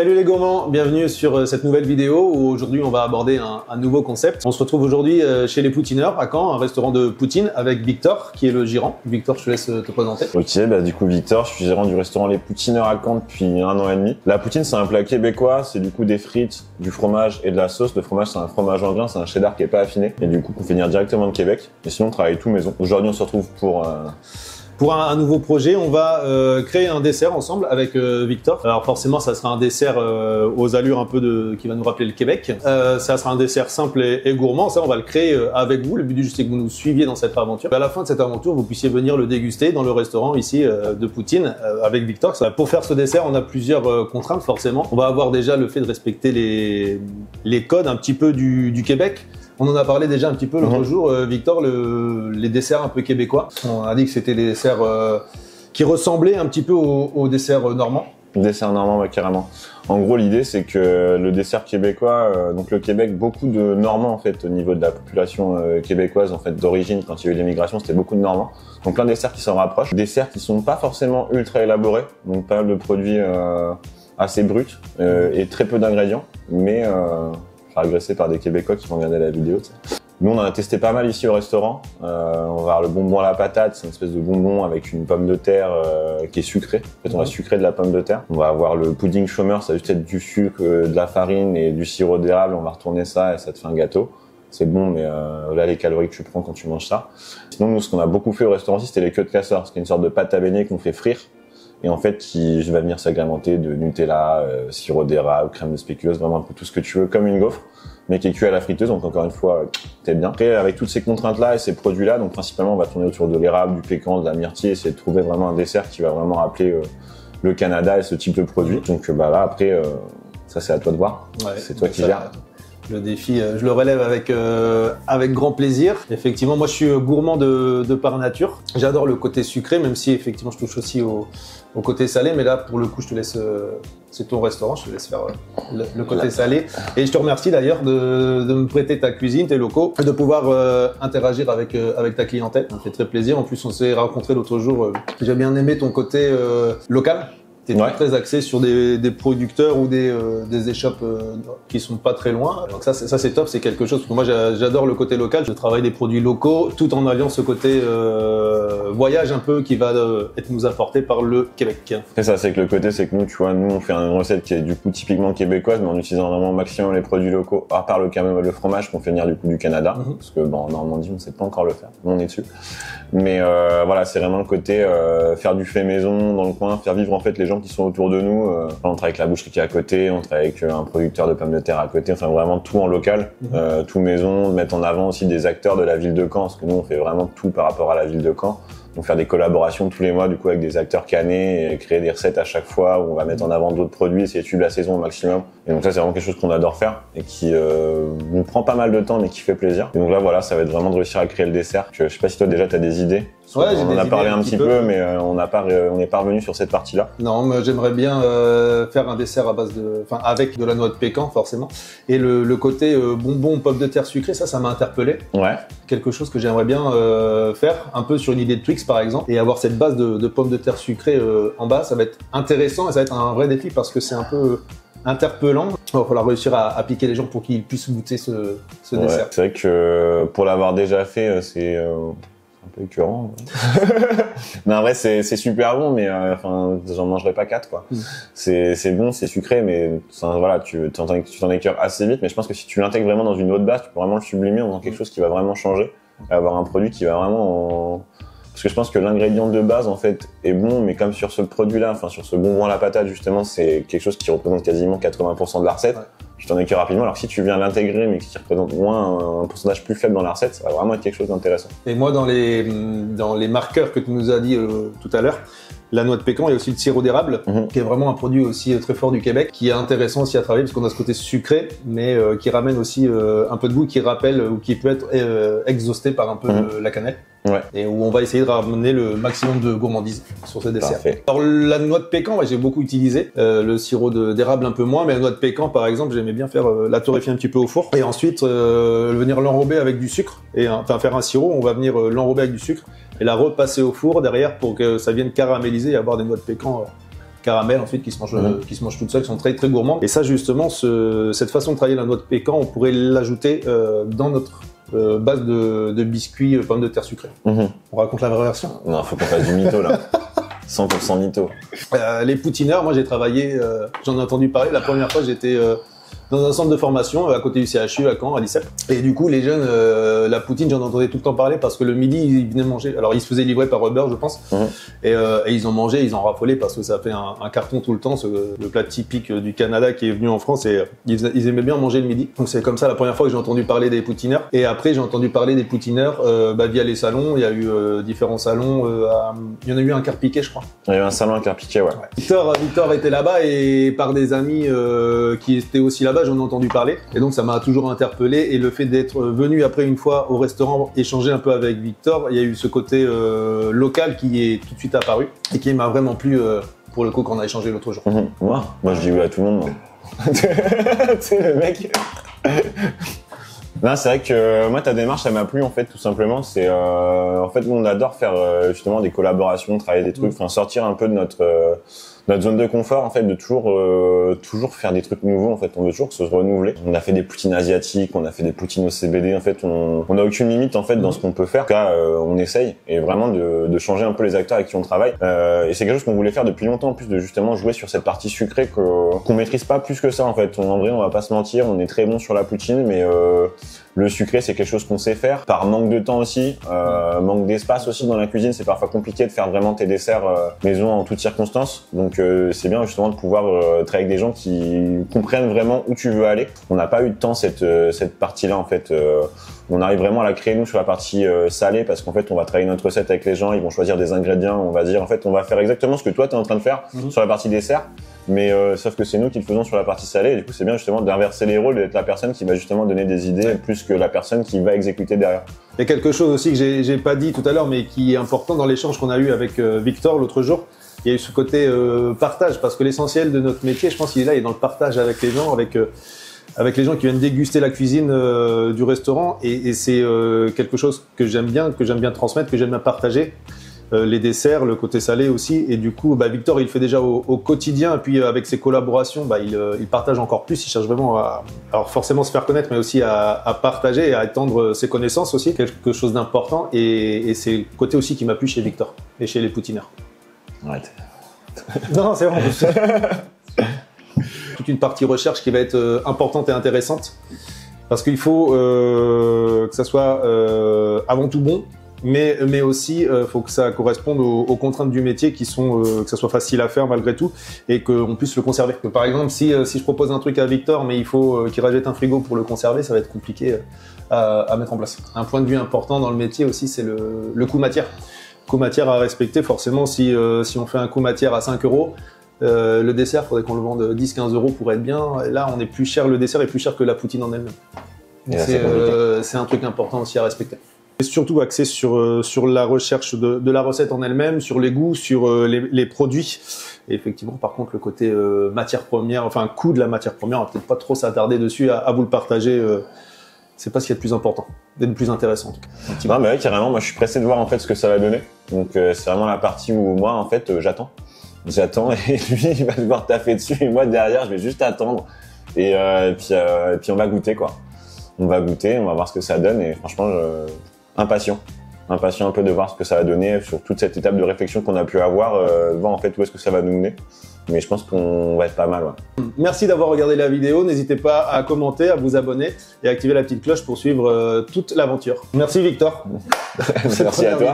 Salut les gourmands, bienvenue sur cette nouvelle vidéo où aujourd'hui on va aborder un nouveau concept. On se retrouve aujourd'hui chez les Poutineurs à Caen, un restaurant de poutine avec Victor qui est le gérant. Victor, je te laisse te présenter. Ok, bah du coup Victor, je suis gérant du restaurant Les Poutineurs à Caen depuis 1 an et demi. La poutine c'est un plat québécois, c'est du coup des frites, du fromage et de la sauce. Le fromage c'est un fromage en grains, c'est un cheddar qui est pas affiné et du coup qu'on fait venir directement de Québec. Et sinon on travaille tout maison. Aujourd'hui on se retrouve pour un nouveau projet, on va créer un dessert ensemble avec Victor. Alors forcément, ça sera un dessert aux allures un peu qui va nous rappeler le Québec. Ça sera un dessert simple et gourmand. Ça, on va le créer avec vous. Le but du jeu, c'est que vous nous suiviez dans cette aventure. À la fin de cette aventure, vous puissiez venir le déguster dans le restaurant ici de Poutine avec Victor. Pour faire ce dessert, on a plusieurs contraintes forcément. On va avoir déjà le fait de respecter les codes un petit peu du Québec. On en a parlé déjà un petit peu l'autre jour, Victor, les desserts un peu québécois. On a dit que c'était des desserts qui ressemblaient un petit peu aux desserts normands. Dessert normand, ouais, carrément. En gros, l'idée, c'est que le dessert québécois, donc le Québec, beaucoup de Normands, en fait, au niveau de la population québécoise, en fait, d'origine, quand il y a eu l'immigration, c'était beaucoup de Normands. Donc, plein de desserts qui s'en rapprochent. Des desserts qui sont pas forcément ultra élaborés, donc pas mal de produits assez bruts et très peu d'ingrédients, mais agressé par des Québécois qui vont regarder la vidéo. T'sais. Nous, on en a testé pas mal ici au restaurant. On va avoir le bonbon à la patate, c'est une espèce de bonbon avec une pomme de terre qui est sucrée. En fait, on va sucrer de la pomme de terre. On va avoir le pudding chômeur, ça va juste être du sucre, de la farine et du sirop d'érable. On va retourner ça et ça te fait un gâteau. C'est bon, mais là, les calories que tu prends quand tu manges ça. Sinon, nous, ce qu'on a beaucoup fait au restaurant ici, c'était les queues de casseur. C'est une sorte de pâte à beignet qu'on fait frire. Et en fait, qui va venir s'agrémenter de Nutella, sirop d'érable, crème de spéculoos, vraiment un peu tout ce que tu veux, comme une gaufre, mais qui est cuit à la friteuse, donc encore une fois, t'es bien. Après, avec toutes ces contraintes-là et ces produits-là, donc principalement, on va tourner autour de l'érable, du pécan, de la myrtille, essayer de trouver vraiment un dessert qui va vraiment rappeler le Canada et ce type de produit. Donc bah là, après, ça c'est à toi de voir. Ouais, c'est toi qui gères. Le défi, je le relève avec grand plaisir. Effectivement, moi je suis gourmand de par nature. J'adore le côté sucré, même si effectivement je touche aussi au côté salé. Mais là, pour le coup, je te laisse, c'est ton restaurant, je te laisse faire le côté salé. Et je te remercie d'ailleurs de me prêter ta cuisine, tes locaux, et de pouvoir interagir avec ta clientèle. Ça me fait très plaisir. En plus, on s'est rencontrés l'autre jour. J'ai bien aimé ton côté local. T'es très axé sur des producteurs ou des échoppes qui sont pas très loin. Donc ça c'est top, c'est quelque chose. Parce que moi j'adore le côté local. Je travaille des produits locaux tout en alliant ce côté voyage un peu qui va être nous apporté par le Québec. C'est ça, c'est que le côté, c'est que nous, tu vois, nous on fait une recette qui est du coup typiquement québécoise, mais en utilisant vraiment au maximum les produits locaux, à part le fromage qu'on fait venir du coup du Canada, parce que bon, en Normandie on sait pas encore le faire, on est dessus. Mais voilà, c'est vraiment le côté faire du fait maison dans le coin, faire vivre en fait les gens qui sont autour de nous. On travaille avec la boucherie qui est à côté, on travaille avec un producteur de pommes de terre à côté, enfin vraiment tout en local, tout maison, mettre en avant aussi des acteurs de la ville de Caen, parce que nous on fait vraiment tout par rapport à la ville de Caen. Donc faire des collaborations tous les mois du coup avec des acteurs cannés et créer des recettes à chaque fois où on va mettre en avant d'autres produits, essayer de suivre la saison au maximum. Et donc ça c'est vraiment quelque chose qu'on adore faire et qui nous prend pas mal de temps mais qui fait plaisir. Et donc là voilà, ça va être vraiment de réussir à créer le dessert. Je sais pas si toi déjà t'as des idées. Ouais, on en a parlé un petit peu, mais on n'est pas revenu sur cette partie-là. Non, mais j'aimerais bien faire un dessert à base avec de la noix de pécan forcément. Et le côté bonbon, pomme de terre sucrée, ça m'a interpellé. Ouais. Quelque chose que j'aimerais bien faire, un peu sur une idée de Twix par exemple, et avoir cette base de pommes de terre sucrée en bas, ça va être intéressant et ça va être un vrai défi parce que c'est un peu interpellant. Il va falloir réussir à piquer les gens pour qu'ils puissent goûter ce dessert. C'est vrai que pour l'avoir déjà fait, c'est un peu écœurant. Non, en vrai, c'est super bon, mais enfin, j'en mangerai pas 4 quoi. C'est bon, c'est sucré, mais voilà, tu t'en écœures assez vite. Mais je pense que si tu l'intègres vraiment dans une autre base, tu peux vraiment le sublimer en faisant quelque chose qui va vraiment changer, avoir un produit qui va vraiment Parce que je pense que l'ingrédient de base en fait est bon, mais comme sur ce produit-là, enfin sur ce bonbon à la patate justement, c'est quelque chose qui représente quasiment 80% de la recette. Tu t'en écœures rapidement. Alors si tu viens l'intégrer, mais qui représente moins un pourcentage plus faible dans la recette, ça va vraiment être quelque chose d'intéressant. Et moi, dans les marqueurs que tu nous as dit tout à l'heure, la noix de pécan et aussi le sirop d'érable, qui est vraiment un produit aussi très fort du Québec, qui est intéressant aussi à travailler parce qu'on a ce côté sucré, mais qui ramène aussi un peu de goût, qui rappelle ou qui peut être exhausté par un peu la cannelle. Ouais. Et où on va essayer de ramener le maximum de gourmandise sur ce dessert. Parfait. Alors la noix de pécan, j'ai beaucoup utilisé, le sirop d'érable un peu moins, mais la noix de pécan par exemple, j'aimais bien faire la torréfier un petit peu au four et ensuite venir l'enrober avec du sucre et enfin faire un sirop, on va venir l'enrober avec du sucre et la repasser au four derrière pour que ça vienne caraméliser et avoir des noix de pécan caramel ensuite qui se mangent toutes seules, qui sont très très gourmandes. Et ça justement, cette façon de travailler la noix de pécan, on pourrait l'ajouter dans notre base de biscuits pommes de terre sucrées. On raconte la vraie version. Non, faut qu'on fasse du mytho là. 100% mytho. Les poutineurs, moi j'ai travaillé, j'en ai entendu parler, la première fois j'étais dans un centre de formation à côté du CHU à Caen, à l'ICEP. Et du coup, les jeunes, la poutine, j'en entendais tout le temps parler parce que le midi, ils venaient manger. Alors, ils se faisaient livrer par Uber, je pense. Et ils en mangeaient, ils en raffolaient parce que ça fait un carton tout le temps, le plat typique du Canada qui est venu en France. Et ils aimaient bien manger le midi. Donc, c'est comme ça la première fois que j'ai entendu parler des poutineurs. Et après, j'ai entendu parler des poutineurs via les salons. Il y a eu différents salons. Il y en a eu un Carpiquet, je crois. Il y a eu un salon à Carpiquet, ouais. Victor était là-bas et par des amis qui étaient aussi là-bas, j'en ai entendu parler. Et donc, ça m'a toujours interpellé. Et le fait d'être venu après une fois au restaurant échanger un peu avec Victor, il y a eu ce côté local qui est tout de suite apparu et qui m'a vraiment plu pour le coup quand on a échangé l'autre jour. Moi, je dis oui à tout le monde. Moi. Tu sais, le mec. Non, c'est vrai que moi, ta démarche, ça m'a plu en fait, tout simplement. C'est en fait, nous, on adore faire justement des collaborations, travailler des trucs, enfin sortir un peu de notre zone de confort en fait, de toujours faire des trucs nouveaux en fait. On veut toujours se renouveler. On a fait des poutines asiatiques, on a fait des poutines au CBD. En fait, on a aucune limite en fait dans ce qu'on peut faire. En tout cas, on essaye et vraiment de changer un peu les acteurs avec qui on travaille. Et c'est quelque chose qu'on voulait faire depuis longtemps, en plus de justement jouer sur cette partie sucrée qu'on maîtrise pas plus que ça en fait. En vrai, on va pas se mentir, on est très bon sur la poutine, mais le sucré, c'est quelque chose qu'on sait faire. Par manque de temps aussi, manque d'espace aussi dans la cuisine, c'est parfois compliqué de faire vraiment tes desserts maison en toutes circonstances. Donc c'est bien justement de pouvoir travailler avec des gens qui comprennent vraiment où tu veux aller. On n'a pas eu de temps cette partie-là en fait. On arrive vraiment à la créer nous sur la partie salée parce qu'en fait on va travailler notre recette avec les gens, ils vont choisir des ingrédients, on va dire en fait on va faire exactement ce que toi tu es en train de faire sur la partie dessert. Mais sauf que c'est nous qui le faisons sur la partie salée et du coup c'est bien justement d'inverser les rôles et d'être la personne qui va justement donner des idées plus que la personne qui va exécuter derrière. Il y a quelque chose aussi que j'ai pas dit tout à l'heure mais qui est important dans l'échange qu'on a eu avec Victor l'autre jour. Il y a eu ce côté partage parce que l'essentiel de notre métier, je pense qu'il est là, il est dans le partage avec les gens, avec les gens qui viennent déguster la cuisine du restaurant et c'est quelque chose que j'aime bien transmettre, que j'aime bien partager. Les desserts, le côté salé aussi, et du coup, Victor, il le fait déjà au quotidien, et puis avec ses collaborations, il partage encore plus, il cherche vraiment alors forcément se faire connaître, mais aussi à partager et à étendre ses connaissances aussi, quelque chose d'important, et c'est le côté aussi qui m'a plu chez Victor, et chez les poutineurs. Arrête. Non, c'est vrai. Toute une partie recherche qui va être importante et intéressante, parce qu'il faut que ça soit avant tout bon, mais aussi faut que ça corresponde aux contraintes du métier qui sont que ça soit facile à faire malgré tout et qu'on puisse le conserver. Par exemple, si je propose un truc à Victor mais il faut qu'il rajoute un frigo pour le conserver, ça va être compliqué à mettre en place. Un point de vue important dans le métier aussi, c'est le coût matière. Coût matière à respecter, forcément si on fait un coût matière à 5 €, le dessert, il faudrait qu'on le vende 10-15 € pour être bien. Et là, on est plus cher, le dessert est plus cher que la poutine en elle-même. C'est un truc important aussi à respecter. Et surtout axé sur la recherche de la recette en elle-même, sur les goûts, sur les produits. Et effectivement, par contre, le côté matière première, enfin coût de la matière première, on va peut-être pas trop s'attarder dessus, à vous le partager. C'est pas ce qu'il y a de plus important, et de plus intéressant en tout cas. Non, mais ouais, carrément, moi je suis pressé de voir en fait ce que ça va donner. Donc c'est vraiment la partie où moi en fait j'attends et lui il va devoir taffer dessus et moi derrière je vais juste attendre et puis on va goûter quoi. On va goûter, on va voir ce que ça donne et franchement impatient un peu de voir ce que ça va donner sur toute cette étape de réflexion qu'on a pu avoir, voir en fait où est-ce que ça va nous mener. Mais je pense qu'on va être pas mal. Ouais. Merci d'avoir regardé la vidéo. N'hésitez pas à commenter, à vous abonner et à activer la petite cloche pour suivre toute l'aventure. Merci Victor. Merci à toi.